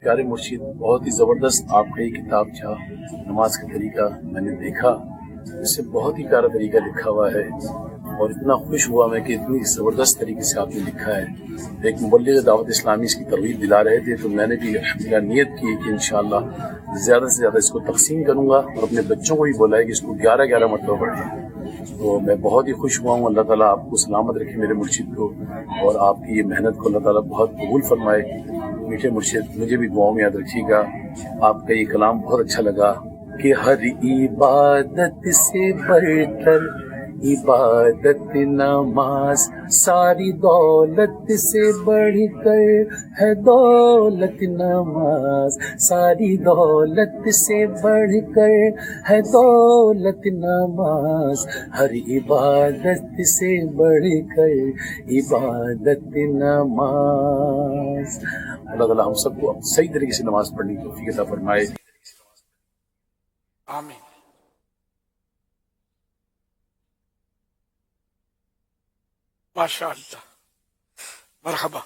پیارے مرشد، بہت ہی زبردست آپ کا یہ کتاب تھا نماز کا طریقہ، میں نے دیکھا اس سے بہت ہی پیارا طریقہ لکھا ہوا ہے، اور اتنا خوش ہوا میں کہ اتنی زبردست طریقے سے آپ نے لکھا ہے۔ ایک مبلغ دعوت اسلامی اس کی ترغیب دلا رہے تھے، تو میں نے بھی الحمدللہ نیت کی کہ انشاءاللہ زیادہ سے زیادہ اس کو تقسیم کروں گا، اور اپنے بچوں کو بھی بولا ہے کہ اس کو 11 مرتبہ پڑھیں۔ تو میں بہت ہی خوش ہوا ہوں۔ اللہ تعالیٰ آپ کو سلامت رکھے میرے مرشد کو، اور آپ کی یہ محنت کو اللہ تعالیٰ بہت قبول فرمائے۔ میٹھے مرشد، مجھے بھی دعاؤں میں یاد رکھیے گا۔ آپ کا یہ کلام بہت اچھا لگا کہ ہر عبادت سے بڑھ کر عبادت نماز، ساری دولت سے بڑھ کر ہے دولت نماز، ساری دولت سے بڑھ کر ہے دولت نماز، ہر عبادت سے بڑھ کر عبادت نماز۔ اللہ تعالیٰ ہم سب کو صحیح طریقے سے نماز پڑھنے کی توفیق عطا فرمائے۔ آمین۔ ماشاء اللہ، مرحبا۔